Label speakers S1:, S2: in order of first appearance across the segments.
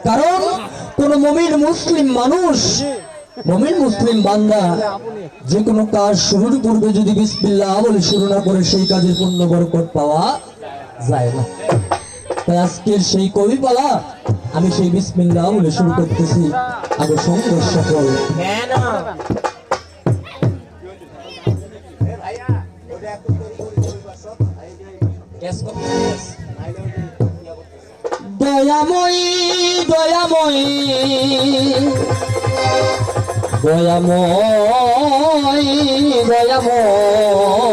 S1: কারণ কোন মুমিন মুসলিম মানুষ মুমিন মুসলিম বান্দা যে কোনো কাজ শুরুর পূর্বে যদি বিসমিল্লাহ বলে শুরু না করে সেই কাজের পূর্ণ বরকত পাওয়া যায় না। তাই আজকের সেই কবিপালা আমি সেই বিসমিল্লাহ বলে শুরু করতেছি। আগে সঙ্গে সকল দয়াময়ী দয়াময়ী দয়াময়ী দয়াময়ী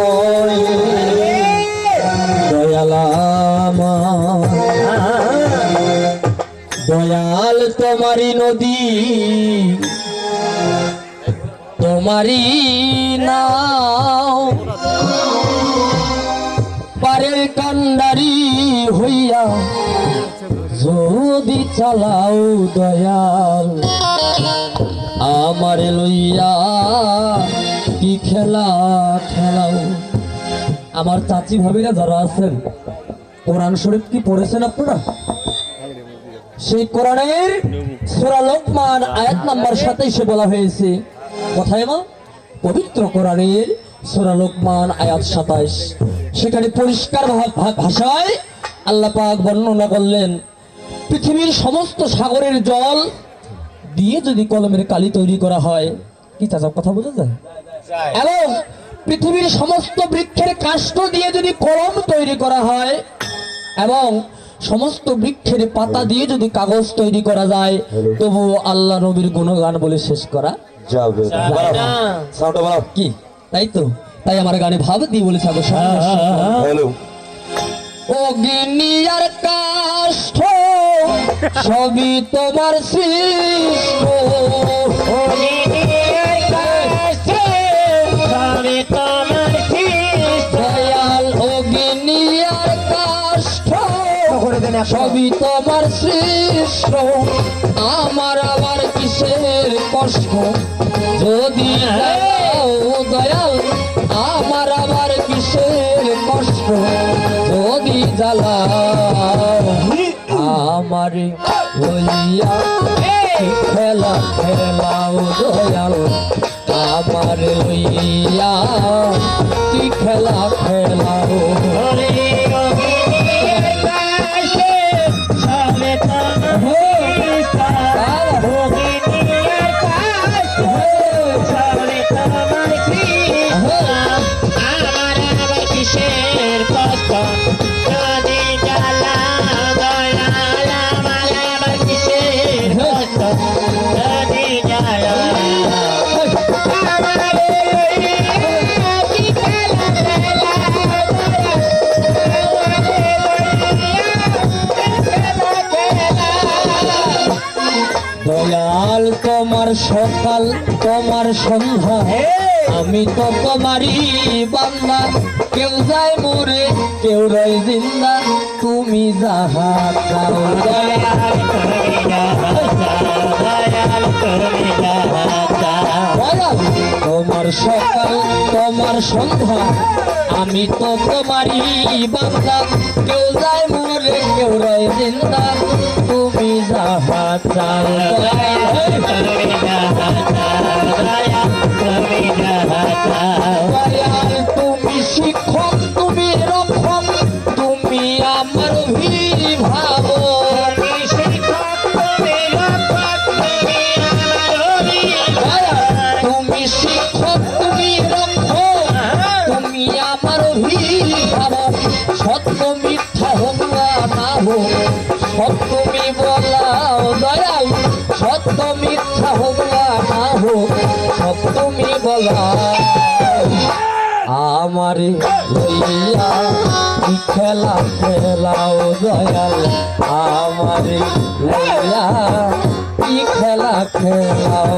S1: দয়ালামা দয়াল তোমারি নদী তোমারি নাও পারের কান্ডারি হইয়া যদি চালাও দয়াল আমারে লইয়া কি খেলা খেলাও। আমার চাচি ভাবিরা যারা আছেন কোরআন শরীফ কি পড়েছেন আপনারা? সেই কোরআনের সূরা লোকমান আয়াত নাম্বার 27 বলা হয়েছে কোথায় মা? পবিত্র কোরআনের সূরা লোকমান আয়াত 27। সেখানে পরিষ্কার ভাষায় আল্লাহ পাক বর্ণনা করলেন পৃথিবীর সমস্ত সাগরের জল দিয়ে যদি কলমের কালি তৈরি করা হয়, কি চাচা কথা বোঝা যায়? এবং পৃথিবীর সমস্ত বৃক্ষের কাষ্ঠ দিয়ে যদি কলম তৈরি করা হয় এবং সমস্ত বৃক্ষের পাতা দিয়ে যদি কাগজ তৈরি করা যায়, তবু আল্লাহ নবীর গুণগান বলে শেষ করা যাবে না। কি তাই তো? তাই আমার গানে ভাব দিয়ে বলেছে অগ্নিয়ার কাষ্ঠ সবই তোমার সৃষ্ট, দয়াল অগ্নিয়ার কাষ্ঠ সবই তোমার সৃষ্ট, আমার আবার কিসের কষ্ট যদি দয়াল আমার আবার কিসের কষ্ট যদি জ্বালা আমারে লইয়া খেলা খেলাও দয়াল আমারে লইয়া কি খেলা খেলাও। দয়াল তোমার সকাল তোমার সন্ধ্যা আমি তো তোমারই বান্দা, কেউ যায় মরে কেউ রয় জিন্দা তুমি যাহা চাও তোমার সকাল তোমার সন্ধ্যা আমি তো তোমারই বান্দা, কেউ যায় মরে কেউ রয় জিন্দা তুমি যাহা চাও। তুমি শিক্ষক তুমি রক্ষক তুমি আমার অভিভাবক, তুমি শিক্ষক তুমি রক্ষক তুমি আমার অভিভাবক, সত্য মিথ্যা হোক না হোক সত্যমি বলাও দয়াল, সত্য মিথ্যা হোক না হোক সত্যমি বলাও আমারে লইয়া কি খেলা খেলাও দয়াল আমারে লইয়া কি খেলা খেলাও।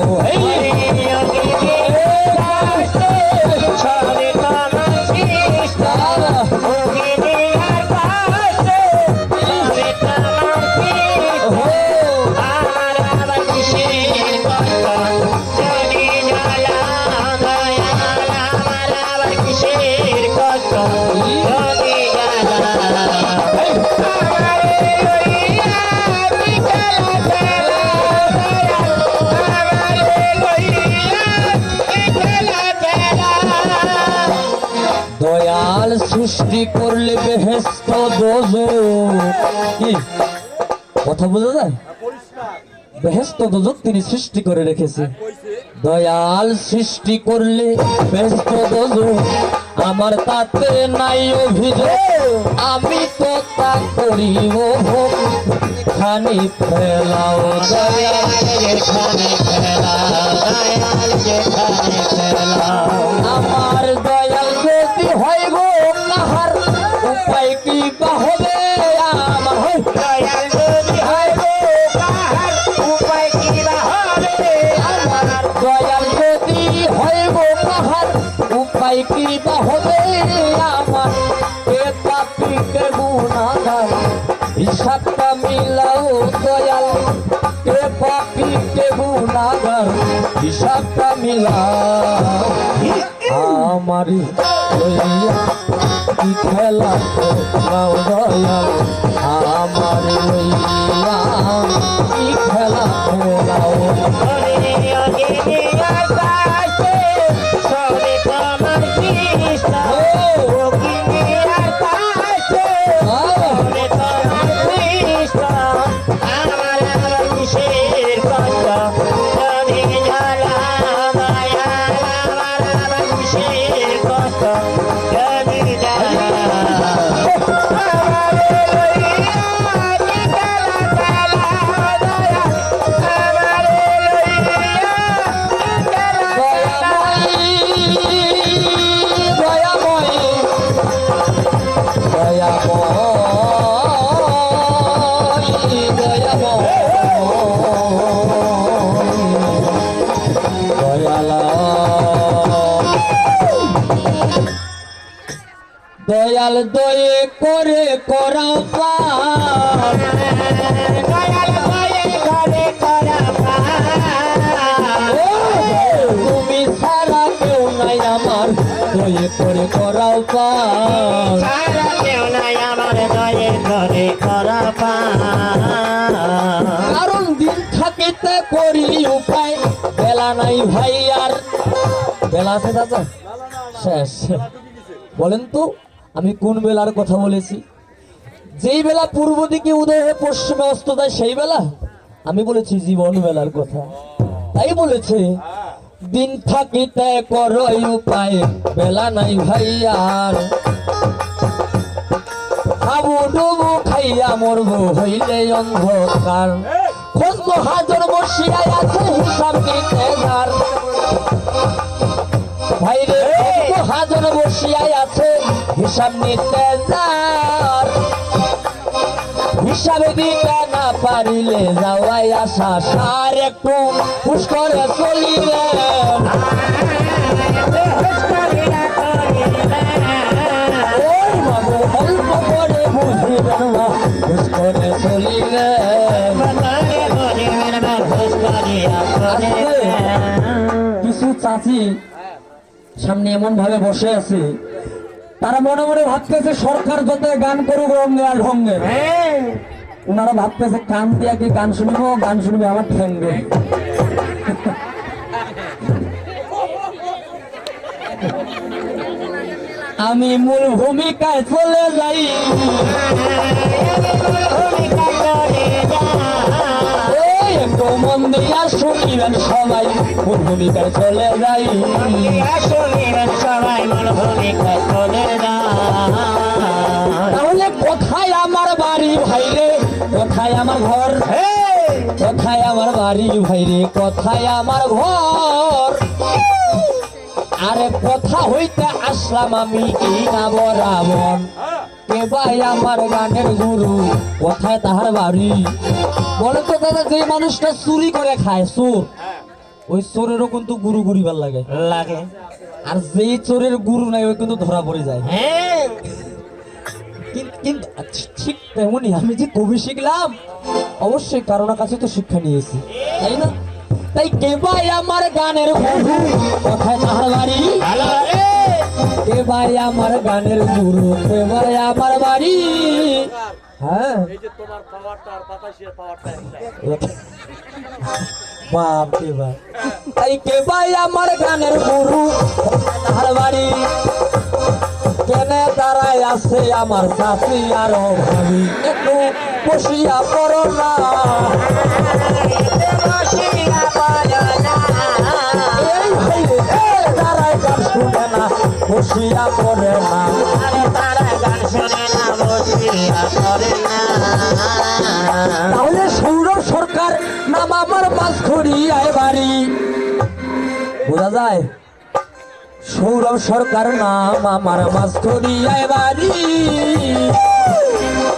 S1: সৃষ্টি করলে বেহেশত দোজখ কি কথা বোঝা যায় বেহেশত দোজখ তিনি সৃষ্টি করে রেখেছে দয়াল সৃষ্টি করলে বেহেশত দোজখ আমার তাতে নাই অভিযোগ আমি তো তা করিব ভোগ খানি ফেলাও দয়াল খানি ফেলাও আমার দয়াল যদি হয় গো কাহার উপায় কি বা হবে আমার দয়াল যদি হয় গো কাহার উপায় কি বা হবে আমার দয়াল যদি হয় গো কাহার উপায় কি বা হবে আমার এ পাপীকে গুনাহগার হিসাবটা মিলাও দয়াল এ পাপীকে গুনাহগার হিসাবটা মিলাও আমারি লইয়া কি খেলা খেলাও দয়াল আমারি লইয়া কি খেলা খেলাও দয়াল দয়ে করে করাও পার দয়াল দয়ে করে করাও পার তুমি ছাড়া কেউ নাই আমার দয়ে করে করাও পার ছাড়া কেউ নাই আমার দয়ে করে করাও পার কারণ দিন থাকিতে করি উপায় বেলা নাই ভাই আর বেলা আছে দাদা শেষ বলেন তো আমি কোন বেলার কথা বলেছি যেই বেলা পূর্ব দিকে উদয় হয়ে পশ্চিমে অস্ত যায় সেই বেলা আমি বলেছি জীবন বেলার কথা তাই বলেছে দিন থাকিতে করই উপায় বেলা নাই ভাইয়ার খাবো ডুবো খাইয়া মরবো হইলে অন্ধকার খোঁজ হাজার বসিয়াই আছে হিসাব দিতে যার ভাইরে হাজার বসিয়াই আছে হিসাব নিতে যার হিসাবে দিতে না পারিলে যাওয়াই আসা সার একটু হুশ করে চলিলেন অল্প করে বুঝিলেন না হুশ করে চলিলেন কিছু চাচি সামনে এমন ভাবে বসে আছে তারা মনে মনে ভাবতেছে সরকার যত গান করুক রঙে আর ঢঙ্গে ওনারা ভাবতেছে কান দিয়া কি গান শুনবো গান শুনবে আমার ঠেঙ্গে আমি মূল ভূমিকায় চলে যাই একটু মন দিয়া শুনিবেন সবাই মূল ভূমিকায় চলে যাই শুনিবেন সবাই মূল ভূমিকায় চলে তাহলে কোথায় আমার বাড়ি ভাইরে কোথায় আমার ঘর কোথায় আমার বাড়ি ভাইরে কোথায় আমার ঘর আরে কথা হইতে আসলাম আমি এই না বরাবর কে ভাই আমার গানের গুরু কোথায় তাহার বাড়ি বলে তো দাদা যে মানুষটা চুরি করে খায় চোর ওই চোরেরও কিন্তু গুরু গুরিবার লাগে লাগে আর যেই চোরের গুরু নাই ওই কিন্তু ধরা পড়ে যায় কিন্তু ঠিক তেমনি আমি যে কবি শিখলাম অবশ্যই কারোর কাছে তো শিক্ষা নিয়েছি তাই না তাই কে ভাই আমার গানের গুরু কোথায় তাহার বাড়ি কে ভাই আমার গানের গুরু কে ভাই আমার বাড়ি হ্যাঁ
S2: এই যে তোমার পাওয়ারটা আর বাতাসের পাওয়ারটা
S1: বাপ রে বাপ তাই কে ভাই আমার গানের গুরু তার বাড়ি কেনে দাঁড়ায় আছে আমার চাচি আর ভাবি একটু বসিয়া পড়ো না এই ভাই দাঁড়ায় গান শুনে না বসিয়া পড়ে না তাহলে সৌরভ সরকার নাম আমার মাঝখড়িয়ায় বাড়ি বোঝা যায় সৌরভ সরকার নাম আমার মাঝখড়িয়ায় বাড়ি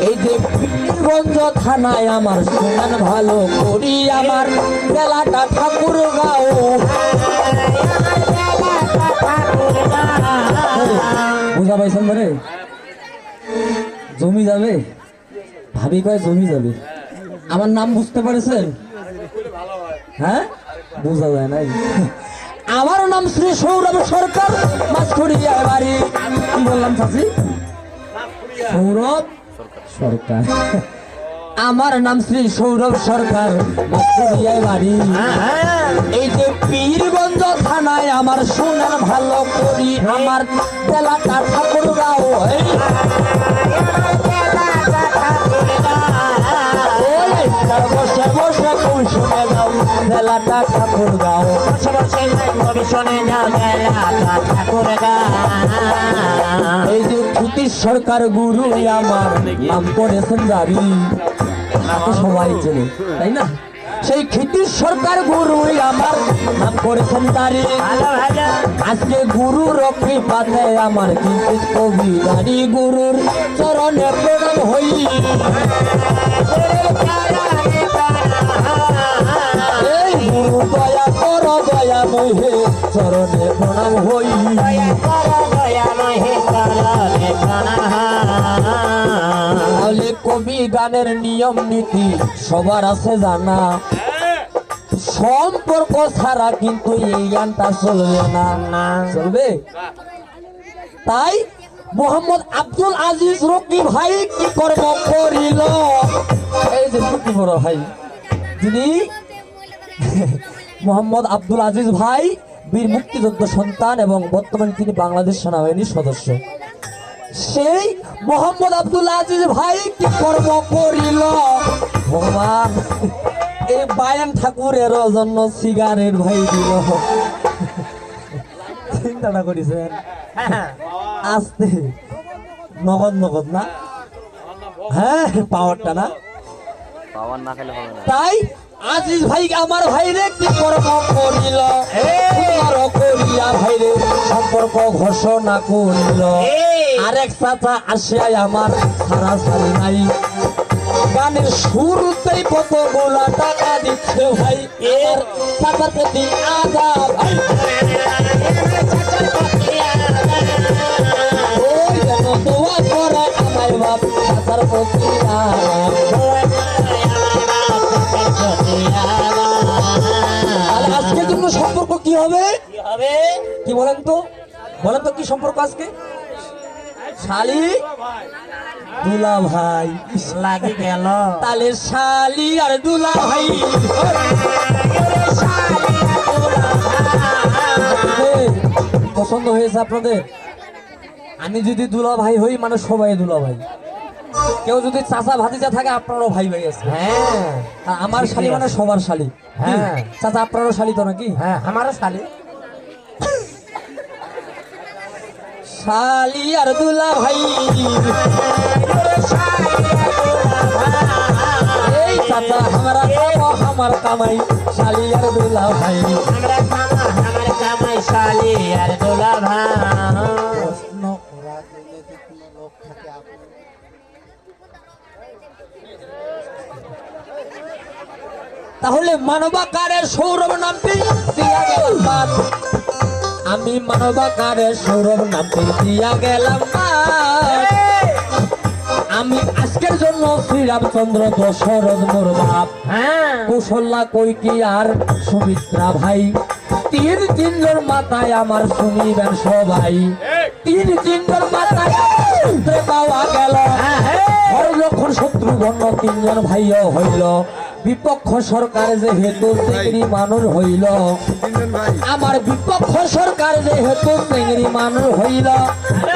S1: এই যে পীরগঞ্জ থানায় আমার শুনেন ভালো করি আমার জেলাটা ঠাকুরগাঁও বুঝা পাইছেন মানে জমি যাবে ভাবি কয় জমি যাবে আমার নাম বুঝতে পারছেন হ্যাঁ বোঝা যায় নাই আমার নাম শ্রী সৌরভ সরকার মাঝখড়িয়া বাড়ি কি বললাম চাচি সৌরভ সরকার আমার নাম শ্রী সৌরভ সরকার মাঝখড়িয়া বাড়ি এই যে পীরগঞ্জ থানায় আমার শুনেন ভালো করি আমার জেলাটা ঠাকুরগাঁও বসে বসে কই শুনে যাও জেলাটা ঠাকুরগাঁও এই যে ক্ষিতিশ সরকার গুরু আমার নাম করেছেন জারি তাকে সবাই চেনে তাই না সেই ক্ষিতিশ সরকার গুরু আমার নাম করেছেন জারি আজকে গুরু রক্ষী পাতে আমার কিন্তু কবি দাঁড়ি গুরুর চরণে প্রণাম হই এই গুরু দয়া কর দয়া মহে চরণে প্রণাম হই তাহলে কবি গানের নিয়ম নীতি সবার আছে জানা সম্পর্ক ছাড়া কিন্তু এই গানটা চলবে না চলবে তাই মোহাম্মদ আব্দুল আজিজ রকি ভাই কি কর্ম করিল এই যে কি বড় ভাই যিনি মোহাম্মদ আব্দুল আজিজ ভাই বীর মুক্তিযোদ্ধা সন্তান এবং বর্তমানে তিনি বাংলাদেশ সেনাবাহিনীর সদস্য সেই মোহাম্মদ আব্দুল আজিজ ভাই কি কর্ম করিল ভগবান এই বায়ান ঠাকুরের জন্য সিগারেট ভাই দিল চিন্তাটা করেছেন আস্তে নগদ নগদ না হ্যাঁ পাওয়ারটা না
S2: পাওয়ার না খেলে হবে না
S1: তাই আজিজ ভাই আমার ভাইরে কি কর্ম করিল করিয়া ভাইরে সম্পর্ক ঘোষণা করিল আরেক চাচা আসিয়াই আমার সারা সারি নাই গানের শুরুতেই কতগুলা টাকা দিচ্ছে ভাই এর চাচার প্রতি আদা ভাই ওই যেন দোয়া করে আমায় বাপ চাচার প্রতি আজকের জন্য সম্পর্ক কি হবে কি বলেন তো কি সম্পর্ক আজকে শালি দুলা ভাই লাগে গেল তাহলে শালি আর দুলা ভাই পছন্দ হয়েছে আপনাদের আমি যদি দুলা ভাই হই মানে সবাই দুলা ভাই কেউ যদি চাচা ভাতিজা থাকে আপনারও ভাই ভাই আছে হ্যাঁ আমার শালি মানে সবার শালি হ্যাঁ চাচা আপনারও শালি তো নাকি হ্যাঁ আমারও শালি শালি আর দুলা ভাই এই চাচা আমার কামাই শালি আর দুলা ভাই
S3: আমার কামাই শালি আর দুলা ভাই
S1: তাহলে মানবাকারের সৌরভ নামটি দিয়া গেলাম বাদ আমি মানবাকারের সৌরভ নামটি দিয়া গেলাম বাদ আমি আজকের জন্য শ্রীরামচন্দ্র দশরথ মোর বাপ কৌশল্যা কৈকি আর সুমিত্রা ভাই তিনজন মাথায় আমার শুনিবেন সবাই তিনজন মাথায় সূত্রে পাওয়া গেল লক্ষণ শত্রু বন্য তিনজন ভাইও হইল, বিপক্ষ সরকার যেহেতু চিংড়ি মানুষ হইল, আমার বিপক্ষ সরকার যেহেতু চিংড়ি মানুষ হইল,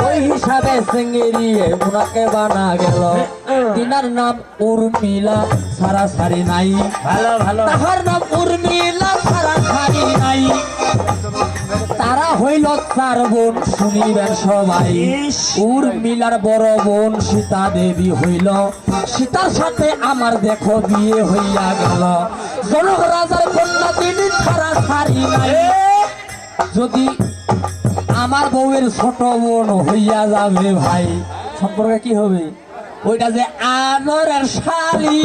S1: ওই হিসাবে চিংড়ি ওনাকে বানা গেল। তিনার নাম উর্মিলা, সারা সারি নাই,
S3: ভালো ভালো
S1: তাহার নাম উর্মিলা, সারা সারি নাই। তারা হইল চার বোন, শুনিবেন সবাই। উর্মিলার বড় বোন সীতা দেবী হইল, সীতার সাথে আমার দেখো বিয়ে হইয়া গেল। জনক রাজার কন্যা তিনি ছাড়া ছাড়ি নাই। যদি আমার বউয়ের ছোট বোন হইয়া যাবে ভাই, সম্পর্কে কি হবে? ওইটা যে আদরের শালি।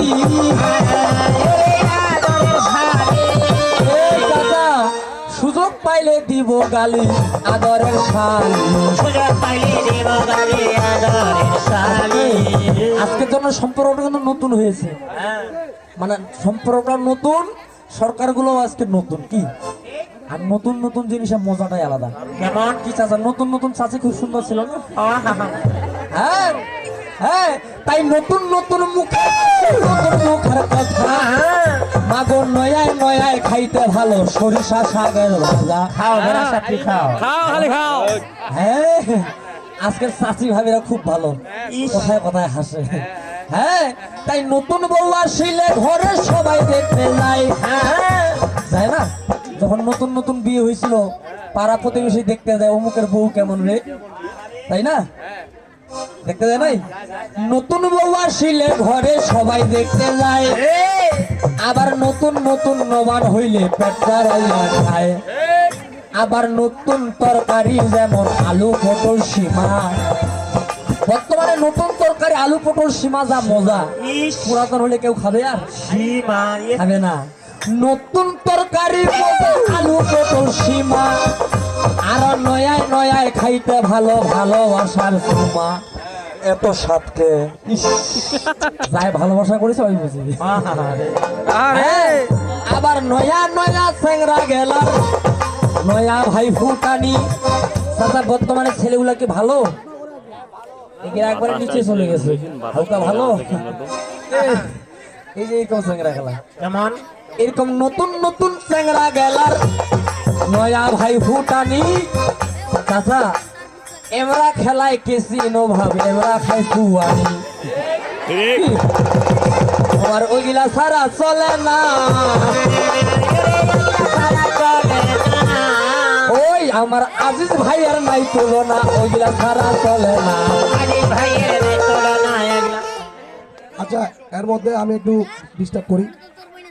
S1: এই চাচা, সুযোগ পাইলে দিব গালি, আদরের শালি।
S3: সুযোগ পাইলে দেব গালি আদরের শালি।
S1: আজকের জন্য সম্পর্কটা কিন্তু নতুন হয়েছে, মানে সম্পর্কটা নতুন, সরকারগুলো আজকে নতুন। কি আর নতুন নতুন জিনিসের মজাটাই আলাদা।
S3: কেমন
S1: কি চাচা, নতুন নতুন চাচি খুব সুন্দর ছিল না? হ্যাঁ হ্যাঁ, তাই নতুন নতুন মুখে নতুন মুখের কথা। মাগো নয়ায় নয়ায় খাইতে ভালো, সরিষা শাকের ভাজা।
S3: খাও বেড়া সাথী খাও।
S2: খাও খালি খাও।
S1: হ্যাঁ, আজকের চাচি ভাবিরা খুব ভালো, কথায় কথায় হাসে। হ্যাঁ, তাই নতুন বউ আসিলে ঘরে সবাই দেখতে যায়। যায় না? যখন নতুন নতুন বিয়ে হয়েছিল, পাড়া প্রতিবেশী দেখতে যায় অমুকের বউ কেমন রে, তাই না? দেখতে যায় নাই? নতুন বউ আসিলে ঘরে সবাই দেখতে যায়, আবার নতুন নতুন নবান হইলে পেটটা রাইয়া খায়। আবার নতুন তরকারি যেমন আলু পটল সীমা, বর্তমানে নতুন তরকারি আলু পটল সীমা যা মজা, পুরাতন হলে কেউ খাবে আর?
S3: সীমা
S1: খাবে না। নতুন তরকারি মজা আলু পটল সীমা, আর নয়ায় নয়ায় খাইতে ভালো, ভালোবাসার সীমা। এত সাতকে যাই ভালোবাসা করেছে ওই বুঝি। হ্যাঁ, আবার নয়া নয়া চেংরা গেল, নয়া ভাই ফুটানি। চাচা, বর্তমানে ছেলেগুলা কি ভালো? এগুলা একবারে নিচে চলে গেছে, হালকা ভালো। এই যে এরকম চেংরা খেলা,
S3: কেমন
S1: এরকম নতুন নতুন চেংরা গেলার নয়া ভাই ফুটানি। চাচা, এমরা খেলায় কেসি নোভাব, এমরা খাই কুয়ানি। আমার ওইগুলা সারা চলে না, ওই আমার আজিজ ভাইয়ের নাই তুলনা, ওইগুলা সারা চলে না।
S3: ভাইয়ের তুলনা এগুলা।
S4: আচ্ছা, এর মধ্যে আমি একটু ডিস্টার্ব করি।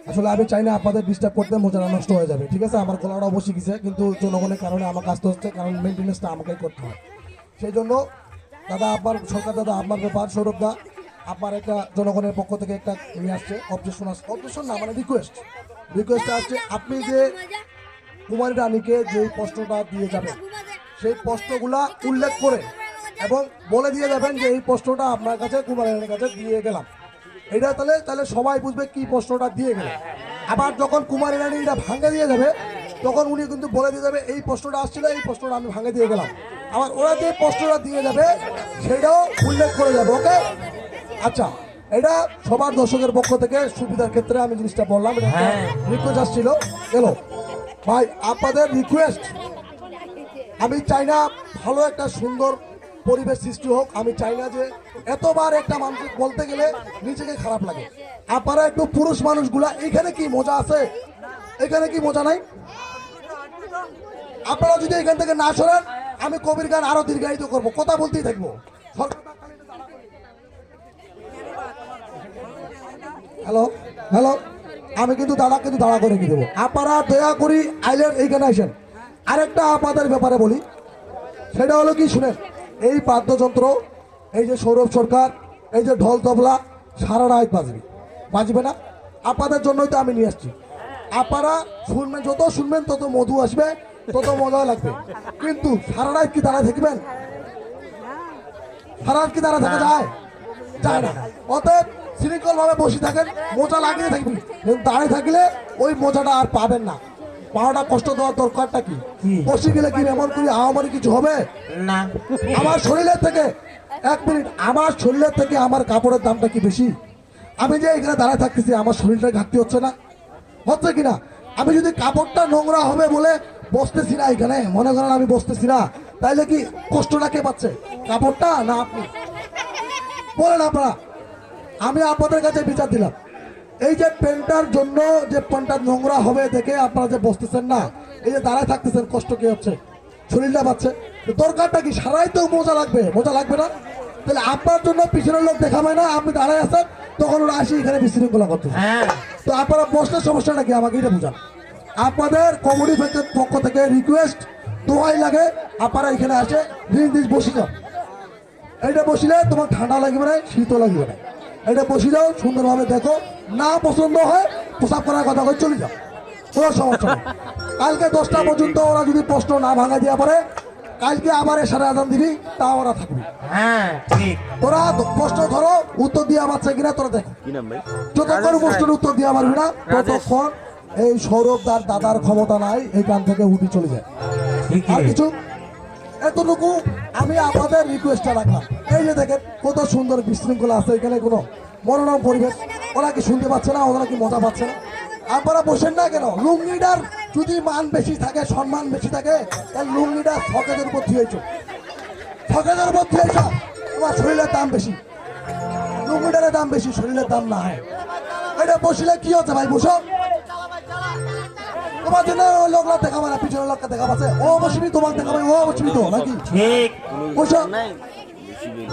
S4: আসলে আমি চাই না আপনাদের ডিস্টার্ব করতে, মজাটা নষ্ট হয়ে যাবে, ঠিক আছে? আমার গলাটা অবশ্যই গেছে, কিন্তু জনগণের কারণে আমার কাজটা হচ্ছে, কারণ মেনটেন্যান্সটা আমাকেই করতে হয়। সেই জন্য দাদা, আপনার সরকার দাদা, আপনার ব্যাপার, সৌরভ দা, আপনার একটা জনগণের পক্ষ থেকে একটা নিয়ে আসছে অবজেকশন, অবজেকশন না মানে রিকোয়েস্ট আসছে। আপনি যে কুমারী রানীকে যে প্রশ্নটা দিয়ে যাবেন, সেই প্রশ্নগুলা উল্লেখ করে এবং বলে দিয়ে যাবেন যে এই প্রশ্নটা আপনার কাছে কুমারী রানীর কাছে দিয়ে গেলাম। এটা তাহলে সবাই বুঝবে কি প্রশ্নটা দিয়ে গেলে। আবার যখন কুমারী রানী এটা ভাঙে দিয়ে যাবে, তখন উনি কিন্তু বলে দিয়ে যাবে এই প্রশ্নটা আসছিল, এই প্রশ্নটা আমি ভাঙে দিয়ে গেলাম। আবার ওরা যে প্রশ্নটা দিয়ে যাবে সেটাও উল্লেখ করে যাবে। ওকে? আচ্ছা, এটা সবার দর্শকের পক্ষ থেকে সুবিধার ক্ষেত্রে আমি জিনিসটা বললাম। এটা রিকোয়েস্ট আসছিল। এলো ভাই, আপনাদের রিকোয়েস্ট, আমি চাই না ভালো একটা সুন্দর পরিবেশ সৃষ্টি হোক। আমি চাই না যে এতবার একটা মানুষ বলতে গেলে নিজেকে খারাপ লাগে। আপনারা একটু পুরুষ মানুষগুলা, এখানে কি মজা আছে? এখানে কি মজা নাই? আপনারা যদি এখান থেকে না সরেন, আমি কবির গান আরো দীর্ঘায়িত করবো, কথা বলতেই থাকবো। হ্যালো হ্যালো, আমি কিন্তু দাঁড়া করে কি দেবো। আপনারা দয়া করি আইলের এইখানে আসেন। আরেকটা আপনাদের ব্যাপারে বলি, সেটা হলো কি শুনেন, এই বাদ্যযন্ত্র, এই যে সৌরভ সরকার, এই যে ঢোল তবলা সারা রাত বাজবে না? আপনাদের জন্যই তো আমি নিয়ে আসছি। আপনারা শুনবেন, যত শুনবেন তত মধু আসবে, তত মজা লাগবে। কিন্তু সারা রাত কি দাঁড়ায় থাকবেন? সারা রাত কি দাঁড়ায় থাকা যায়? যায় না। অতএব শৃঙ্খল ভাবে বসে থাকেন, মোজা লাগিয়ে থাকবেন। কিন্তু দাঁড়িয়ে থাকলে ওই মোজাটা আর পাবেন না। পাওয়াটা কষ্ট দেওয়ার দরকারটা কি? বসে গেলে কি এমন করে আহামারি কিছু হবে
S3: না?
S4: আমার শরীরের থেকে, এক মিনিট, আমার শরীরের থেকে আমার কাপড়ের দামটা কি বেশি? আমি যে এখানে দাঁড়ায় থাকতেছি আমার শরীরটা ঘাটতি হচ্ছে না? হচ্ছে কিনা? আমি যদি কাপড়টা নোংরা হবে বলে বসতেছি না এখানে, মনে করেন আমি বসতেছি না, তাইলে কি কষ্টটা কে পাচ্ছে? কাপড়টা না আপনি? বলেন আপনারা। আমি আপনাদের কাছে বিচার দিলাম, এই যে পেনটার জন্য যে পেনটা নোংরা হবে দেখে আপনারা যে বসতেছেন না, এই যে দাঁড়ায় থাকতেছেন, কষ্ট কি হচ্ছে? শরীরটা পাচ্ছে। তো দরকারটা কি? সারাই তো মজা লাগবে, মজা লাগবে না? তাহলে আপনার জন্য পিছনের লোক দেখাবে না, আপনি দাঁড়ায় আছেন, তখন ওরা আসি এখানে বিশৃঙ্খলা করতে।
S3: হ্যাঁ
S4: তো আপনারা বসলে সমস্যাটা কি আমাকে এটা বুঝান। আপনাদের কমিটি পক্ষ থেকে রিকোয়েস্ট, দোয়াই লাগে আপনারা এখানে আসে দিন বসে যাও। এটা বসিলে তোমার ঠান্ডা লাগবে না, শীতও লাগবে না। এটা বসে যাও, সুন্দরভাবে দেখো, না পছন্দ হয় প্রসাব করার কথা করে চলে যাও, কোনো সমস্যা নেই। কালকে 10টা পর্যন্ত ওরা যদি প্রশ্ন না ভাঙা দিয়া পারে, কালকে আবার এসারে আজান দিবি, তা ওরা থাকবে।
S3: হ্যাঁ ঠিক।
S4: তোরা প্রশ্ন ধরো, উত্তর দিয়া পারছে কিনা তোরা দেখো।
S2: কি নাম ভাই?
S4: যতক্ষণ প্রশ্নের উত্তর দিয়া পারবি না ততক্ষণ এই সৌরভ দাদার ক্ষমতা নাই, এইখান থেকে উঠে চলে যায়। আর কিছু এতটুকু আমি আপনাদের রিকোয়েস্টটা রাখলাম। এই যে দেখেন কত সুন্দর বিশৃঙ্খলা আছে এখানে, কোনো মনোরম পরিবেশ। ওরা কি শুনতে পাচ্ছে না? ওরা কি মজা পাচ্ছে না? আপনারা বসেন না কেন? লুঙ্গিটার যদি মান বেশি থাকে, সম্মান বেশি থাকে, তাহলে লুঙ্গিটা ফকেদের উপর দিয়েছ, ফকেদের উপর দিয়েছ। তোমার শরীরের দাম বেশি, লুঙ্গিটারের দাম বেশি, শরীরের দাম না হয়। এটা বসলে কি হচ্ছে ভাই? বসো, তোমার জন্য ওই লোকরা দেখাবে না, পিছনের লোকটা দেখা পাচ্ছে, ও বসবি তোমাকে দেখাবে, ও বসবি তো নাকি?
S3: ঠিক।
S4: বসো
S2: নাই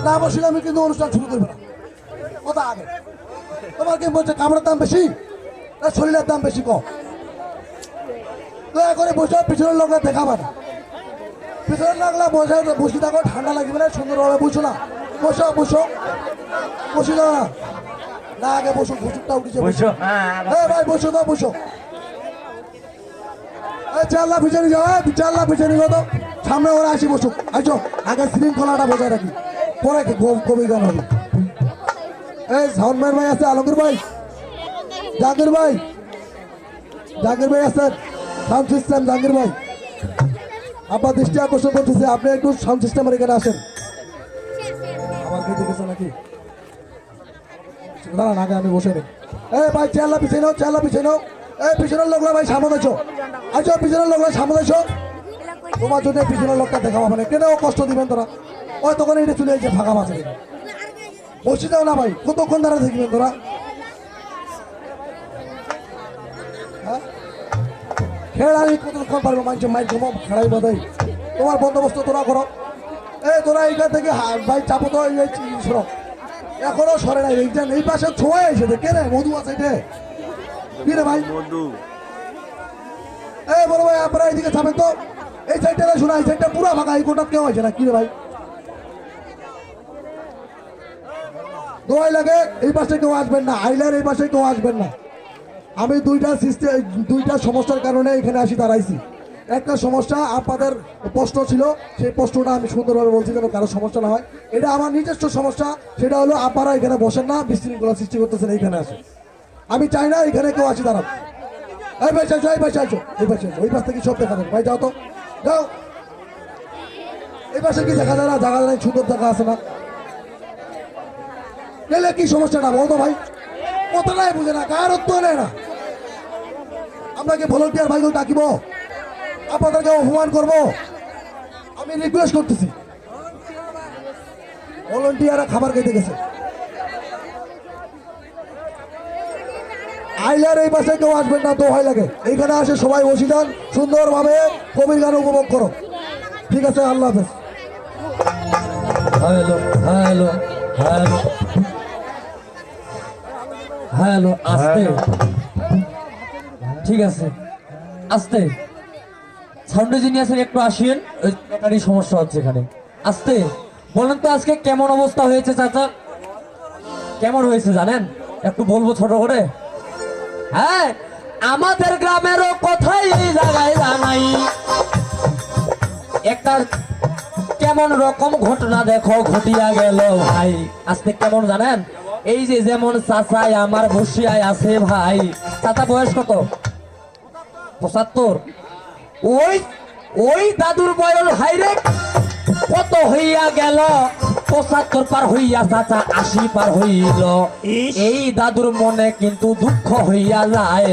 S4: না, বসলে আমি কিন্তু অনুষ্ঠান শুরু করবো না। কথা আগে তোমার কি বলছে কাপড়ের দাম বেশি না শরীরের দাম বেশি? কম দয়া করে বসো, পিছনের লোকরা দেখাবে না। পিছনের লোকরা বসে বসে থাকো, ঠান্ডা লাগবে না, সুন্দরভাবে বসো না। বসো বসো বসি না, না আগে বসো, ঘুষুরটা উঠেছে।
S3: বসো। হ্যাঁ
S4: ভাই বসো তো, বসো। চাল্লা পিছনে যাও, চাল্লা পিছনে যাও তো, সামনে ওরা আসি, বসুক। আসো, আগে শৃঙ্খলাটা বজায় রাখি, পরে কবি গান হবে। এই সাউন্ডম্যান ভাই আছে, আলমগীর ভাই, জাহাঙ্গীর ভাই, জাহাঙ্গীর ভাই আছেন, সাউন্ড সিস্টেম জাহাঙ্গীর ভাই, আপনার দৃষ্টি আকর্ষণ করতেছে, আপনি একটু সাউন্ড সিস্টেমের এখানে আসেন। আমার কি দেখেছো নাকি? দাঁড়ান, আগে আমি বসে নিই। এই ভাই চেয়ারলা পিছিয়ে নাও, চেয়ারলা পিছিয়ে নাও। এই পিছনের লোকরা ভাই সামনে আছো, আচ্ছা পিছনের লোকরা সামনে আছো। তোমার জন্য পিছনের লোকটা দেখা পাবে না, কেন কষ্ট দিবেন তোরা? ওই তখন এটা চলে যাচ্ছে ফাঁকা মাঝে, বসে যাও না ভাই, কতক্ষণ দাঁড়িয়ে থাকবেন তোরা? খেলাড়ি কতক্ষণ পারবো? মানুষের মাইক ঘুমো, খেলাই বাদাই, তোমার বন্দোবস্ত তোরা করো। এই তোরা এইখান থেকে ভাই চাপো তো, এই সরো, এখনো সরে নাই। এই পাশে ছোঁয়া এসেছে, কে রে? মধু আছে এটা কি রে ভাই?
S2: মধু
S4: এই বড় ভাই আপনারা এইদিকে থামেন তো, এই সাইডটা শোনা, এই সাইডটা পুরো ফাঁকা, এই কোটা কেউ আছে না, কি রে ভাই? দোয়াই লাগে, এই পাশে কেউ আসবেন না, আইলার এই পাশে কেউ আসবেন না। আমি দুইটা সমস্যার কারণে এখানে আসি দাঁড়াইছি। একটা সমস্যা আপনাদের প্রশ্ন ছিল, সেই প্রশ্নটা আমি সুন্দরভাবে বলছি যেন কারো সমস্যা না হয়। এটা আমার নিজস্ব সমস্যা, সেটা হলো আপনারা এখানে বসেন না, বিশৃঙ্খলা সৃষ্টি করতেছেন এইখানে আসে। আমি চাই না এখানে কেউ আসি দাঁড়ান। এই পাশে আসো, এই পাশে আসো, এই পাশে আসো, ওই পাশ থেকে সব দেখা যাবে। ভাই যাও তো, যাও। এই পাশে কি দেখা যায় না? জায়গা নাই, সুন্দর জায়গা আছে না? গেলে কি সমস্যাটা বলতো ভাই? কথাটাই বুঝে না, কার উত্তর নেয় না। আমরা কি ভলেন্টিয়ার ভাইগুলো ডাকিব? আপনাদেরকে অপমান করবো? আমি রিকোয়েস্ট করতেছি, ভলেন্টিয়াররা খাবার খেতে গেছে, আইলার এই পাশে কেউ আসবেন না, তো হয় লাগে। এইখানে আসে সবাই বসে যান, সুন্দরভাবে কবির গান উপভোগ করো। ঠিক আছে, আল্লাহ হাফেজ।
S1: হ্যালো হ্যালো হ্যালো হ্যালো, আস্তে, ঠিক আছে আস্তে। সাউন্ড ইঞ্জিনিয়ার একটু আসেন, ওই ব্যাটারি সমস্যা হচ্ছে এখানে। আস্তে বলেন তো, আজকে কেমন অবস্থা হয়েছে চাচা? কেমন হয়েছে জানেন? একটু বলবো ছোট করে। হ্যাঁ, আমাদের গ্রামেরও কথাই এই জায়গায় জানাই, একটা কেমন রকম ঘটনা দেখো ঘটিয়া গেল ভাই। আজকে কেমন জানেন? এই যে যেমন চাচাই আমার বসিয়ায় আছে ভাই। চাচা বয়স কত? 75। ওই ওই দাদুর বয়স হাইরে কত হইয়া গেল 75 পার হইয়া চাচা 80 পার হইল। এই দাদুর মনে কিন্তু দুঃখ হইয়া যায়,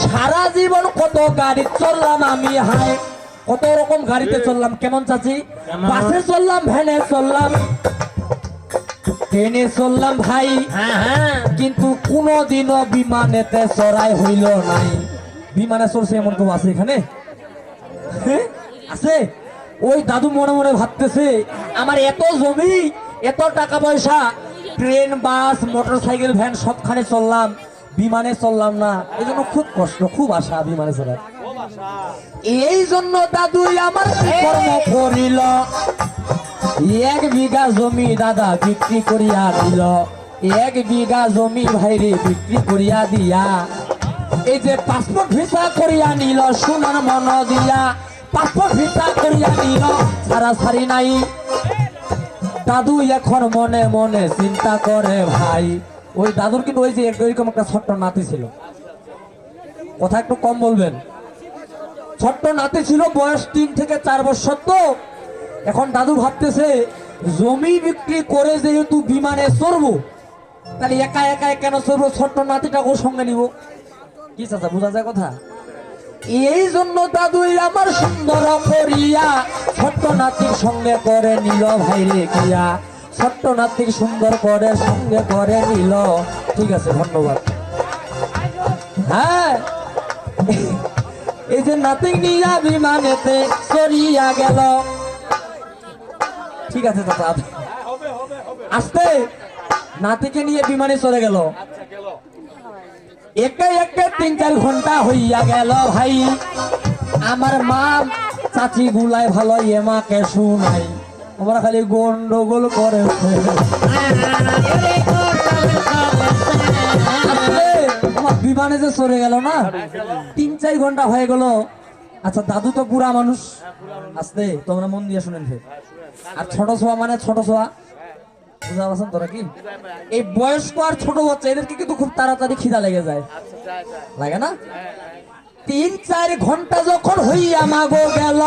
S1: সারা জীবন কত গাড়ি চললাম আমি হায়, কত রকম গাড়িতে চললাম। কেমন চাচি? বাসে চললাম, ভ্যানে চললাম, ট্রেনে চললাম ভাই, কিন্তু কোনোদিনও বিমানেতে চড়াই হইল নাই। বিমানে চলছে এমন কেউ আছে এখানে? আছে? ওই দাদু মনে মনে ভাবতেছে আমার এত জমি, এত টাকা পয়সা, train bus motor cycle van সবখানে চললাম, বিমানে চললাম না। এই জন্য খুব কষ্ট, খুব আশা বিমানে চড়ার। এই জন্য দাদু আমার কি কর্ম করিল, 1 বিঘা জমি দাদা বিক্রি করিয়া দিল। 1 বিঘা জমি ভাইরে বিক্রি করিয়া দিয়া এই যে পাসপোর্ট ভিসা করিয়া নিল, সোনার মন দিয়া পাসপোর্ট ভিসা করিয়া নিল, সারা সারি নাই। দাদু এখন মনে মনে চিন্তা করে ভাই, ওই দাদুর কিন্তু ওই যে এরকম একটা ছোট্ট নাতি ছিল, কথা একটু কম বলবেন, ছোট্ট নাতি ছিল, বয়স 3 থেকে 4 বছর। তো এখন দাদু ভাবতেছে জমি বিক্রি করে যেহেতু বিমানে চড়বো, তাহলে একা একা কেন চড়বো, ছোট্ট নাতিটাকেও সঙ্গে নিব। কি চাচা বোঝা যায় কথা? এই জন্য দাদু আমার সুন্দর করিয়া ছোট্ট নাতির সঙ্গে করে নিল ভাইরে কিয়া, ছোট্ট নাতির সুন্দর করে সঙ্গে করে নিল। ঠিক আছে, ধন্যবাদ। হ্যাঁ, এই যে নাতি নিয়া বিমানেতে চড়িয়া গেল। ঠিক আছে চাচা, আসতে নাতিকে নিয়ে বিমানে চলে গেল। একে একে 3-4 ঘন্টা হইয়া গেল ভাই। আমার মা চাচি গুলাই ভালো, এমাকে শুনাই, আমরা খালি গন্ডগোল করে। আমার বিমানে যে চলে গেল না, 3-4 ঘন্টা হয়ে গেল। আচ্ছা দাদু তো বুড়া মানুষ, আসতে তোমরা মন দিয়ে শুনেন। আর ছোট ছোয়া মানে ছোট ছোয়া, বুঝা পাচ্ছেন তোরা কি? এই বয়স্ক আর ছোট বাচ্চা এদেরকে কিন্তু খুব তাড়াতাড়ি খিদা লেগে যায়, লাগে না? 3-4 ঘন্টা যখন হইয়া মাগো গেল,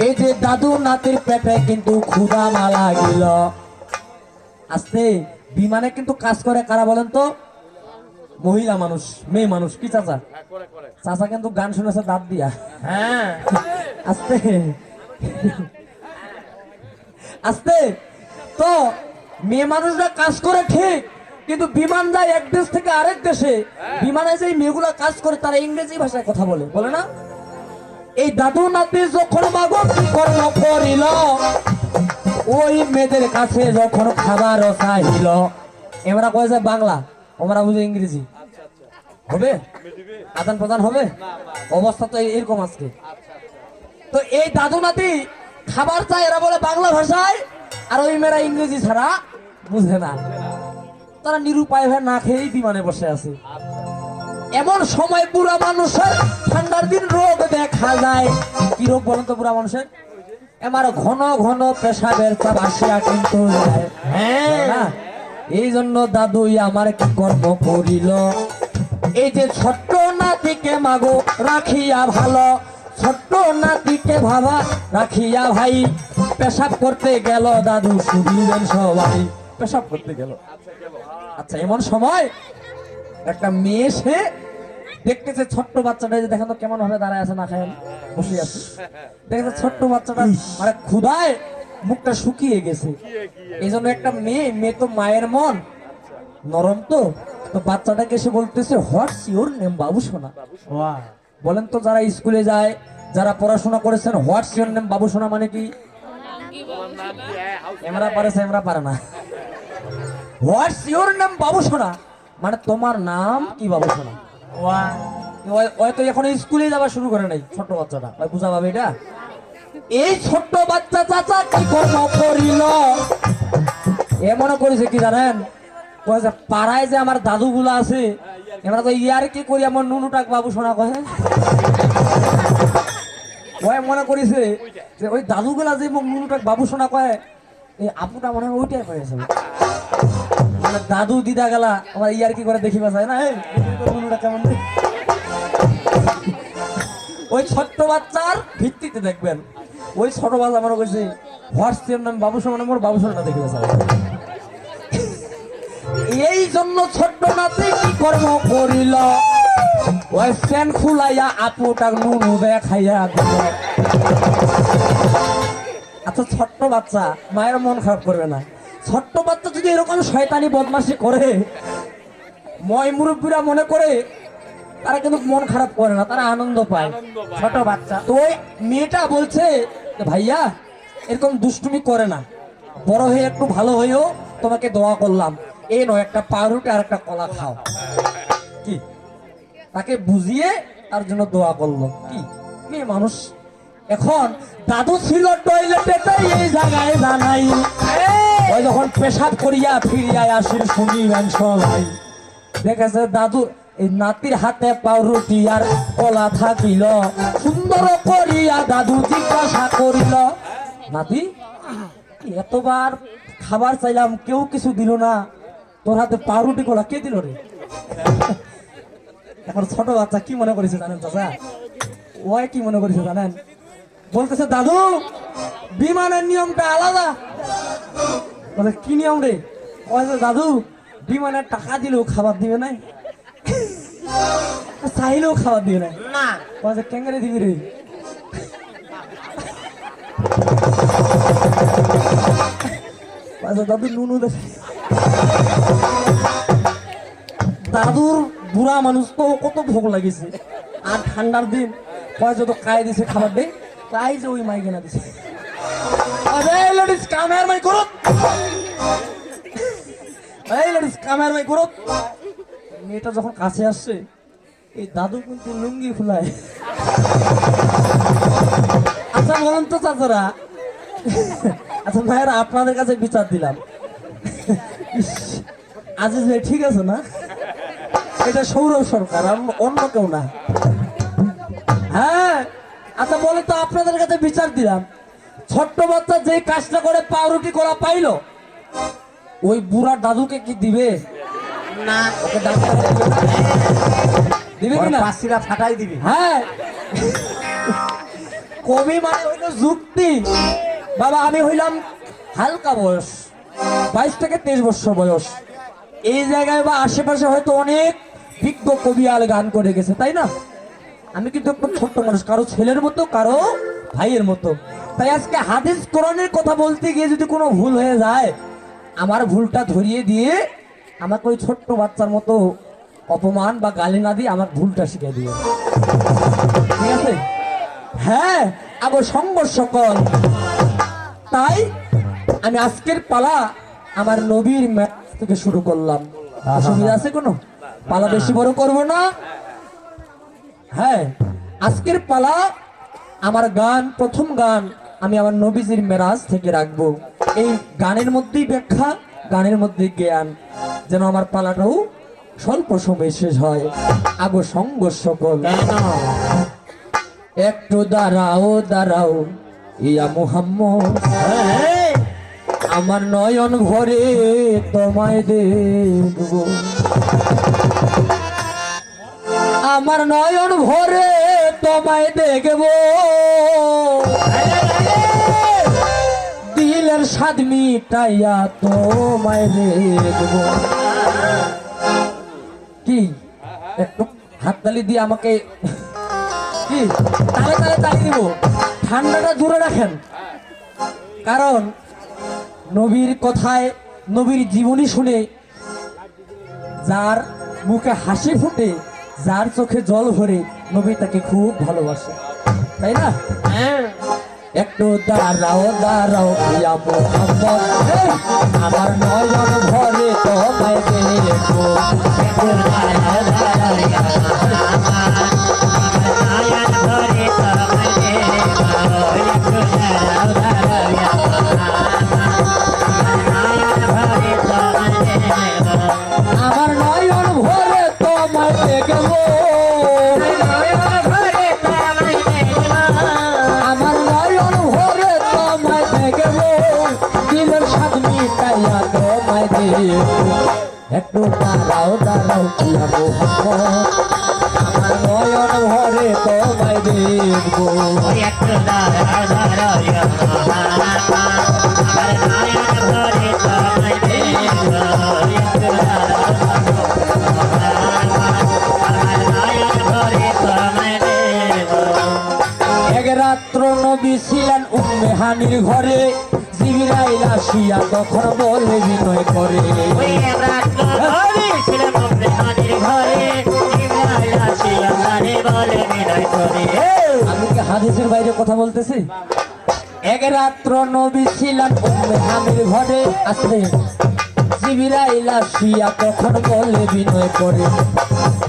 S1: এই যে দাদু নাতির পেটে কিন্তু ক্ষুধা মালা গেল। আস্তে বিমানে কিন্তু কাজ করে কারা বলেন তো? মহিলা মানুষ, মেয়ে মানুষ। কি চাচা? চাচা কিন্তু গান শুনেছে দাঁত দিয়া। হ্যাঁ, আস্তে আস্তে। তো মেয়ে মানুষরা কাজ করে ঠিক, কিন্তু বিমান যায় এক দেশ থেকে আরেক দেশে, বিমানে যে মেয়েগুলা কাজ করে তারা ইংরেজি ভাষায় কথা বলে, বলে না? এই দাদু নাতি যখন মাগো কি কর্ম করিল, ওই মেয়েদের কাছে যখন খাবার চাইল, এমরা কয়ে যায় বাংলা, ওমরা বুঝে ইংরেজি। হবে আদান প্রদান হবে? অবস্থা তো এরকম আজকে। তো এই দাদু নাতি খাবার চাই, এরা বলে বাংলা ভাষায়, আর ওই মেয়েরা ইংরেজি ছাড়া বুঝে না। তারা নিরুপায় হয়ে না খেয়েই বিমানে বসে আছে। এমন সময় বুড়া মানুষের ঠান্ডার দিন রোগ দেখা যায়। কি রোগ বলেন তো বুড়া মানুষের? আমার ঘন ঘন পেশাবের চাপ আসিয়া কিন্তু যায়। হ্যাঁ, এই জন্য দাদু আমার কি কর্ম করিল, এই যে ছোট্ট নাতিকে মাগো রাখিয়া ভালো, ছোট্ট নাতিকে ভাবা রাখিয়া ভাই, পেশাব করতে গেল দাদু, শুনিলেন সবাই, পেশাব করতে গেল। আচ্ছা এমন সময় একটা মেয়ে সে দেখতেছে ছোট্ট বাচ্চাটা, যে দেখেন তো কেমন ভাবে দাঁড়ায় আছে, না খায় বসে আছে, দেখেছে ছোট্ট বাচ্চাটা মানে ক্ষুধায় মুখটা শুকিয়ে গেছে। এই জন্য একটা মেয়ে তো মায়ের মন নরম, তো বাচ্চাটাকে এসে বলতেছে হোয়াটস ইউর নেম বাবু সোনা। বলেন তো যারা স্কুলে যায়, যারা পড়াশোনা করেছেন, হোয়াটস ইউর নেম বাবু সোনা মানে কি? এমরা পারেছে, এমরা পারে না। হোয়াটস ইউর নেম বাবু সোনা মানে তোমার নাম কি বাবু সোনা। ওই তো এখন স্কুলে যাওয়া শুরু করে নাই ছোট বাচ্চাটা, ওই বুঝা পাবে এটা। এই ছোট্ট বাচ্চা চাচা কি কর্ম করিল, এ মনে করেছে কি জানেন, পাড়ায় যে আমার দাদু গুলা আছে, এমরা তো ইয়ার কি করি আমার নুনুটাক বাবু সোনা কহে। ওই মনে করেছে যে ওই দাদু গুলা যে নুনুটাক বাবু সোনা কয়ে, এই আপুটা মনে হয় ওইটাই কয়েছে। মানে দাদু দিদা গেলা আমার ইয়ার কি করে দেখিবা যায় না, নুনুটা কেমন। ওই ছোট্ট বাচ্চার ভিত্তিতে দেখবেন, ওই ছোট বাচ্চা মনে করছে হোয়াটসঅ্যাপ নাম বাবু সমান মোর বাবু সমানটা দেখে স্যার এই জন্য ছোট্ট নাতি কি কর্ম করিল ওই ফ্যান খুলাইয়া আপুটা নুনু খাইয়া দিল। আচ্ছা ছোট্ট বাচ্চা মায়ের মন খারাপ করবে না, ছোট্ট বাচ্চা যদি এরকম শয়তানি বদমাশি করে মই মুরব্বীরা মনে করে তারা কিন্তু মন খারাপ করে না, তারা আনন্দ পায়। ছোট বাচ্চা তো ওই মেয়েটা বলছে যে, ভাইয়া এরকম দুষ্টুমি করে না, বড় হয়ে একটু ভালো হয়েও তোমাকে দোয়া করলাম, এই নয় একটা পাউরুটি আর একটা কলা খাও। কি তাকে বুঝিয়ে তার জন্য দোয়া করলো। কি মেয়ে মানুষ। এখন দাদু ছিল টয়লেটে এই জায়গায় জানাই ওই যখন পেশাব করিয়া ফিরিয়া আসির শুনিবেন সবাই দেখেছে দাদুর এই নাতির হাতে পাউরুটি আর কলা থাকিল, সুন্দর করিয়া দাদু জিজ্ঞাসা করিল, নাতি এতবার খাবার চাইলাম কেউ কিছু দিল না, তোর হাতে পাউরুটি কলা কে দিল রে? এখন ছোট বাচ্চা কি মনে করেছে জানেন চাচা? ওই কি মনে করেছে জানেন? বলতেছে দাদু বিমানের নিয়মটা আলাদা। বলে কি নিয়ম রে? বলছে দাদু বিমানের টাকা দিলেও খাবার দিবে না, চাইলেও খাবার দিবে না। বলছে ক্যাঙ্গারে দিবি রে? বলছে দাদু নুনু দে। দাদুর বুড়া মানুষ তো কত ভোগ লাগিয়েছে, আর ঠান্ডার দিন পয়সা তো কায় দিছে খাবার দে, তাই যে ওই মাই কেনা দিছে। কামের মাই করো, কামের মাই করো। মেয়েটা যখন কাছে আসছে এই দাদু কিন্তু লুঙ্গি খুলায়। আচ্ছা বলুন তো চাচারা, আচ্ছা ভাইয়েরা আপনাদের কাছে বিচার দিলাম, আজিজ ভাই ঠিক আছে না? এটা সৌরভ সরকার, অন্য কেউ না। হ্যাঁ আচ্ছা বলে তো আপনাদের কাছে বিচার দিলাম, ছোট্ট বাচ্চা যে কাজটা করে পাউরুটি করা পাইলো ওই বুড়া দাদুকে কি দিবে না? ওকে দিবে কিনা? পাঁচিরা ফাটাই দিবে। হ্যাঁ কবি মানে হইল যুক্তি। বাবা আমি হইলাম হালকা বয়স, 22 থেকে 23 বছর বয়স, এই জায়গায় বা আশেপাশে হয়তো অনেক বিজ্ঞ কবি আল গান করে গেছে, তাই না? আমি কিন্তু একদম ছোট্ট মানুষ, কারো ছেলের মতো কারো ভাইয়ের মতো। তাই আজকে হাদিস কোরআনের কথা বলতে গিয়ে যদি কোনো ভুল হয়ে যায় আমার ভুলটা ধরিয়ে দিয়ে আমাকে ওই ছোট্ট বাচ্চার মতো অপমান বা গালি না দিয়ে আমার ভুলটা শিখিয়ে দিবে, ঠিক আছে? হ্যাঁ আগে সংঘর্ষ কর। তাই আমি আজকের পালা আমার নবীর ম্যাচ থেকে শুরু করলাম। অসুবিধা আছে কোনো? পালা বেশি বড় করব না। হ্যাঁ আজকের পালা আমার গান, প্রথম গান আমি আমার নবীজির মেরাজ থেকে রাখবো। এই গানের মধ্যেই ব্যাখ্যা, গানের মধ্যে জ্ঞান, যেন আমার পালাটাও স্বল্প সময় শেষ হয়। আগো সংঘর্ষ কর। একটু দাঁড়াও দাঁড়াও ইয়া মুহাম্মদ, আমার নয়ন ভরে তোমায় দেখব, আমার নয়ন ভরে তোমায় দেখব, দিলের স্বাদ মিটাইয়া তোমায় দেখব। কি একটু হাততালি দিয়ে আমাকে কি তালে তালে তালি দিব, ঠান্ডাটা দূরে রাখেন। কারণ নবীর কথায়, নবীর জীবনী শুনে যার মুখে হাসি ফুটে, যার চোখে জল ভরে, নবী তাকে খুব ভালোবাসে, তাই না? হ্যাঁ একটু দাঁড়াও দাঁড়াও ইয়া মুহাম্মদ, আমার নয়ন ভরে তোমায় দেখব, একটু দাঁড়াও দাঁড়াও ইয়া মুহাম্মদ, আমার নয়ন ভরে তোমায় দেখব, একটু দাঁড়াও দাঁড়াও ইয়া আমার নয়ন ভরে তোমায় দেখব, আমার নয়ন ভরে তোমায় দেখব, দিলের স্বাদ মিটাইয়া তোমায় দেখব, একটু দাঁড়াও দাঁড়াও ইয়া মুহাম্মদ, আমার আমার নয়ন ভরে তোমায় দেখবো।
S3: ওই একটু দাঁড়াও দাঁড়াও আমার নয়ন ভরে তোমায় দেখবো। একটু দাঁড়াও আমার নয়ন ভরে তোমায় দেখবো।
S1: এক রাত্র নবী ছিলেন উম্মে হানির ঘরে, জিবরাইল আসিয়া তখন বলে বিনয় করে।
S3: ওই রাত্র নবী ছিলেন উম্মে হানির ঘরে, জিবরাইল আসিয়া তারে বলে বিনয় করে।
S1: আমি কি হাদিসের বাইরে কথা বলতেছি? এক রাত্র নবী ছিলেন উম্মে হানির ঘরে, আসলে জিবরাইল আসিয়া তখন বলে বিনয় করে।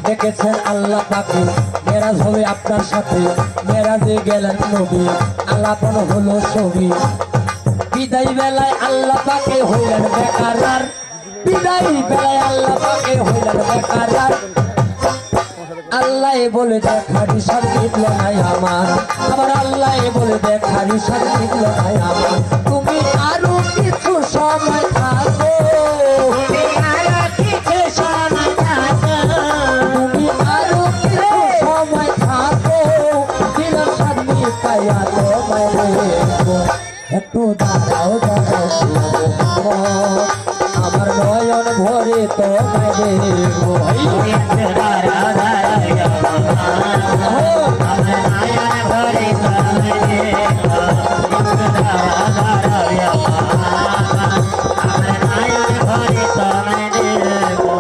S1: দেখেছেন আল্লাহ পাকে মেরাজ হবে আপনার সাথে, মেরাজে গেলেন নবী আলাপন হলো ছবি। বিদায় বেলায় আল্লাহ পাকে হইলেন বেকারার, বিদায় বেলায় আল্লাহ পাকে হইলেন বেকারার। আল্লাহ বলে দেখার ইশার দিল নাই আমার, আবার আল্লাহ বলে দেখার ইশার দিল নাই আমার। তুমি আরো কিছু সময় থাকো,
S3: তুমি আরো কিছু সময় থাকো,
S1: তুমি আরো কিছু সময় থাকো, দিল সামনে পাইয়া তোমায় দেখবো। একটু দাঁড়াও দাঁড়াও গো, আমার নয়ন ভরে তোমায় দেখবো।
S3: একটু দাঁড়াও দাঁড়াও আমার নয়ন ভরে তোমায় দেখবো। একটু দাঁড়াও দাঁড়াও আমার নয়ন ভরে তোমায় দেখবো।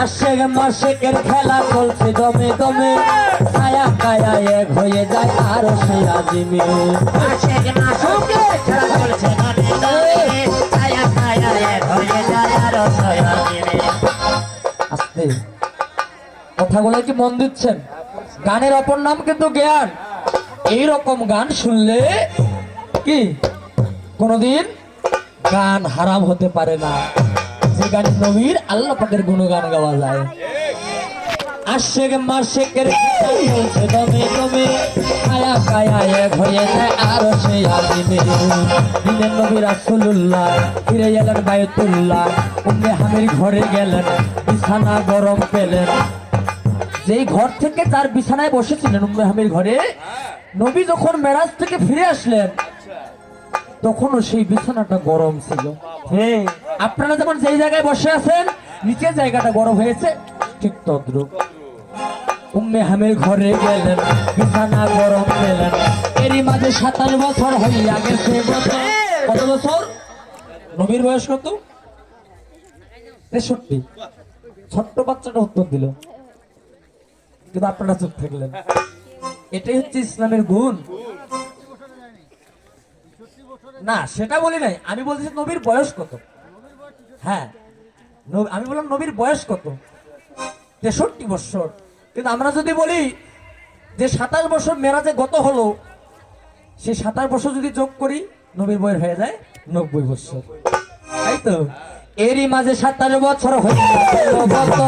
S1: আশেক মাসেকের খেলা চলছে দমে দমে, ছায়া কায়া এক হয়ে যায় আরো সে আজিমে।
S3: আশেক মাসুকে খেলা চলছে দমে দমে, ছায়া ছায়া এক হয়ে যায় আরো সয়াজিনে।
S1: আস্তে কথাগুলো কি মন দিচ্ছেন? গানের অপর নাম কিন্তু জ্ঞান। এইরকম গান শুনলে কি কোনদিন গান হারাম হতে পারে না, যে গানে নবীর আল্লাহ পাকের গুণগান গাওয়া যায়। আশেক মাসেকের চলছে দমে দমে, ছায়া কায়া এক হয়ে যায় আরো সে আজিমে। দিনের নবী রাসূলুল্লাহ ফিরে এলেন বায়তুল্লাহ, উম্মে হানির ঘরে গেলেন, বিছানা গরম পেলেন। যেই ঘর থেকে তার বিছানায় বসেছিলেন উম্মে হানির ঘরে, নবী যখন মেরাজ থেকে ফিরে আসলেন তখনও সেই বিছানাটা গরম ছিল। হ্যাঁ, আপনারা যেমন যেই জায়গায় বসে আছেন নিচের জায়গাটা গরম হয়েছে, ঠিক তদ্রুপ উম্মে হানির ঘরে গেলেন, বিছানা গরম পেলেন। এরই মাঝে 27 বছর হইয়া গেছে। কত বছর? নবীর বয়স কত? 63। ছোট্ট বাচ্চাটা উত্তর দিল, কিন্তু আপনারা চুপ থাকলেন। এটাই হচ্ছে ইসলামের গুণ। না সেটা বলি নাই, আমি বলছি নবীর বয়স কত। হ্যাঁ, আমি বললাম নবীর বয়স কত? 63 বছর। কিন্তু আমরা যদি বলি যে 27 বছর মেরাজে গত হলো, সেই 27 বছর যদি যোগ করি নবীর বয়স হয়ে যায় 90 বছর, তাই তো? এরই মাঝে 27 বছর হয়ে গেল গত,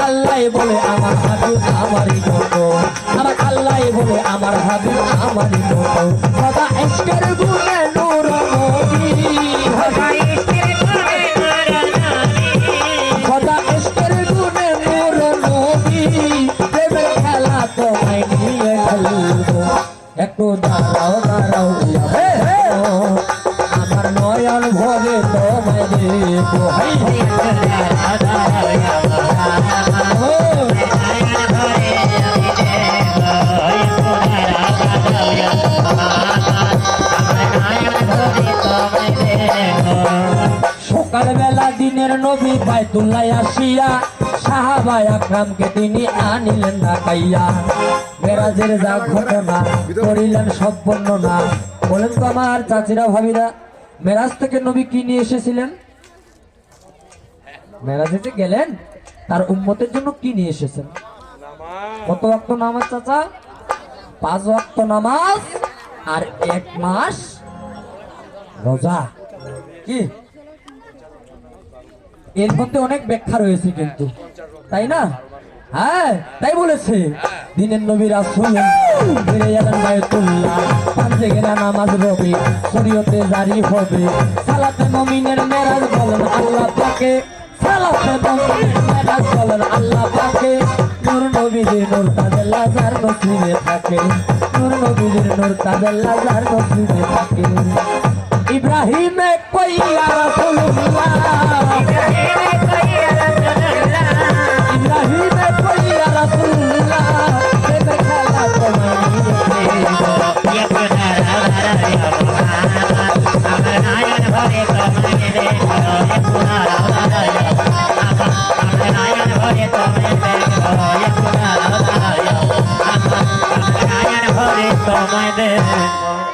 S1: আল্লাহ বলে আমার হাবিব আমারই মতো, আমার আল্লাহ বলে আমার হাবিব আমারই মতো। সদা ইশকের গুণে নূর নবী,
S3: খোদা ইশকের গুণে নূর নবী,
S1: সদা ইশকের গুণে নূর নবী, প্রেমের খেলা তোমায় নিয়ে খেলবো। একটু দাঁড়াও দাঁড়াও আমার নয়ন ভরে তোমায় দেখবো।
S3: একটু দাঁড়াও দাঁড়াও আমার নয়ন ভরে আমি দেখবো। একটু দাঁড়াও দাঁড়াও আমার নয়ন ভরে তোমায় দেখবো।
S1: সকালবেলা দিনের নবী বায়তুল্লাহ আসিয়া, সাহাবা আকরামকে তিনি আনিলেন ঢাকাইয়া। মেরাজের যা ঘটনা করিলেন সব বর্ণনা। বলেন তো আমার চাচিরা ভাবিরা, মেরাজ থেকে নবী কি নিয়ে এসেছিলেন? মেরাজে যে গেলেন তার উম্মতের জন্য কি নিয়ে এসেছেন? কত ওয়াক্ত নামাজ চাচা? 5 ওয়াক্ত নামাজ আর 1 মাস রোজা। কি এর মধ্যে অনেক ব্যাখ্যা রয়েছে কিন্তু, তাই না? হ্যাঁ, তাই বলেছে। দিনের নবী রাসূল ফিরে এলেন বায়তুল্লাহ, পাঁচে গেলে নামাজ রবি শরীয়তে জারি হবে। সালাতে মুমিনের মেরাজ বলেন আল্লাহ পাকে, সালাতে মুমিনের মেরাজ বলেন আল্লাহ পাকে। নূর নবীজির নূর তাজাল্লা যার নসিবে থাকে, নূর নবীজির নূর তাজাল্লা যার নসিবে থাকে। ইব্রাহিমে কইয়া রাসূলুল্লাহ, ইব্রাহিমে কইয়া রাসূলুল্লাহ, প্রেমের খেলা তোমায় নিয়ে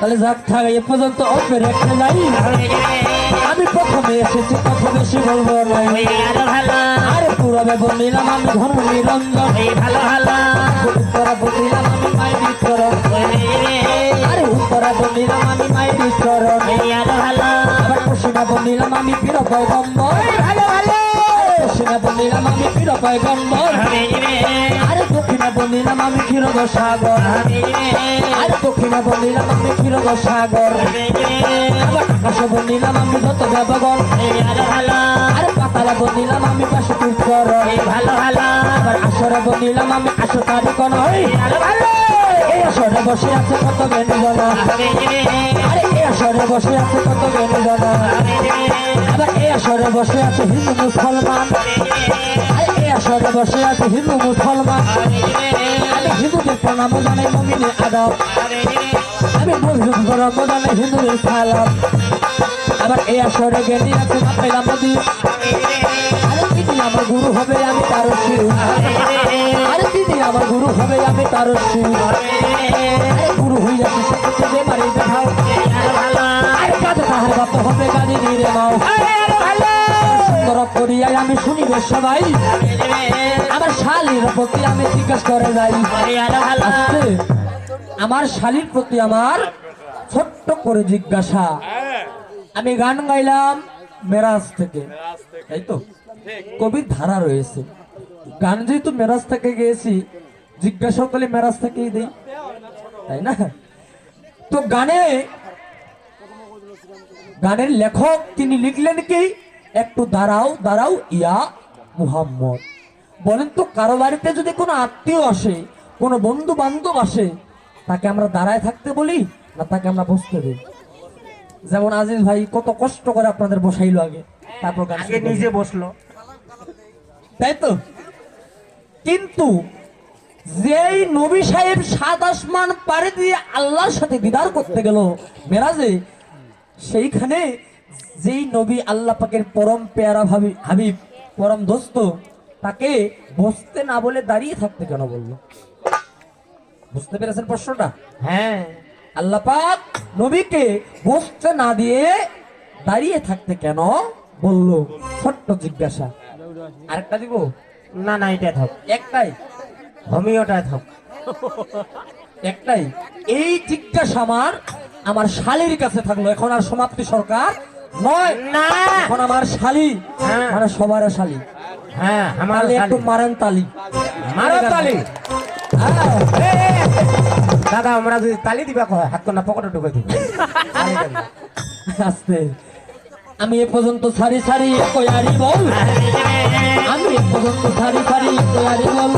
S1: তাহলে যাক থাক এ পর্যন্ত অল্পে রেখে যাই। আমি প্রথমে এসেছি কথা বেশি বলবো না, আরে পুরবে বলিলাম আমি ধর্ম নিরঞ্জন, উত্তরা বলিলাম আমি মায়ের বিচরণ, আরে উত্তরা বলিলাম আমি মায়ের বিচরণ, আবার পশ্চিমা বলিলাম আমি পীর পয়গম্বর, পশ্চিমা বলিলাম আমি পীর পয়গম্বর, আরে দক্ষিণা বলিলাম আমি ক্ষীরদ সাগর, আরে দক্ষিণা বলিলাম আমি ক্ষীরদ সাগর, আবার আকাশে বলিলাম আমি যত দেবগণ, আরে পাতালা বলিলাম আমি পাশে তুচ্ছর, আবার আসরে বলিলাম আমি আসো তারি কোন, এই আসরে বসে আছে কত জ্ঞানীজনা, আরে এই আসরে বসে আছে কত জ্ঞানীজনা, আবার এই আসরে বসে আছে হিন্দু মুসলমান, আরে এই আসরে বসে আছে হিন্দু মুসলমান, আমি হিন্দুদের প্রণাম জানাই মুমিনে আদব, আমি মুসলিম ধর্ম জানাই হিন্দুদের সালাম, আবার এই আসরে জ্ঞানী আছে মাতাইলাম নদী, আরে তিনি আমার গুরু হবে আমি তার শির, আরে তিনি আমার গুরু হবে আমি তার শির, আরে গুরু হইয়া শিশু যে মারি দেখাও, আরে কাজে তাহার বাপ হবে গাড়ি নিরে নাও, সুন্দর করিয়াই আমি শুনিবে সবাই, আমার শালীর প্রতি আমি জিজ্ঞাসা করে যাই। আজকে আমার শালীর প্রতি আমার ছোট্ট করে জিজ্ঞাসা, আমি গান গাইলাম মেরাজ থেকে, তাই তো কবির ধারা রয়েছে, গান যেহেতু মেরাজ থেকে গেয়েছি জিজ্ঞাসা করলে মেরাজ থেকেই দেই, তাই না? তো গানের লেখক তিনি লিখলেন কি, একটু দাঁড়াও দাঁড়াও ইয়া মুহাম্মদ। বলেন তো কারো বাড়িতে যদি কোনো আত্মীয় আসে, কোনো বন্ধু বান্ধব আসে, তাকে আমরা দাঁড়ায় থাকতে বলি না তাকে আমরা বসতে দিই? যেমন আজিজ ভাই কত কষ্ট করে আপনাদের বসাইলো আগে, তারপর গান
S3: আগে নিজে বসলো,
S1: তাই তো? কিন্তু যেই নবী সাহেব সাত আসমান পাড়ি দিয়ে আল্লাহর সাথে দিদার করতে গেল মেরাজে, সেইখানে যেই নবী আল্লাহ পাকের পরম পেয়ারা হাবিব পরম দোস্ত, তাকে বসতে না বলে দাঁড়িয়ে থাকতে কেন বললো? বুঝতে পেরেছেন প্রশ্নটা?
S3: হ্যাঁ
S1: আল্লাহ পাক নবীকে বসতে না দিয়ে দাঁড়িয়ে থাকতে কেন বললো? ছোট্ট জিজ্ঞাসা। আরেকটা দিব?
S3: না না এটা থাক,
S1: একটাই,
S3: হোমিওটা থাক,
S1: একটাই। এই জিজ্ঞাসা আমার শালীর কাছে থাকলো, এখন আর সমাপ্তি সরকার নয়,
S3: না
S1: এখন আমার শালী,
S3: হ্যাঁ।
S1: মানে সবার শালী।
S3: হ্যাঁ আমার
S1: তাহলে একটু মারেন তালি,
S3: মারো তালি।
S1: হ্যাঁ।
S3: দাদা আমরা যদি তালি দিবা কয় হাত কোনা পকেটে ঢুকে দিব,
S1: আস্তে। আমি এ পর্যন্ত সারি সারি কয়ারি বল, আমি এ পর্যন্ত সারি সারি কয়ারি বল,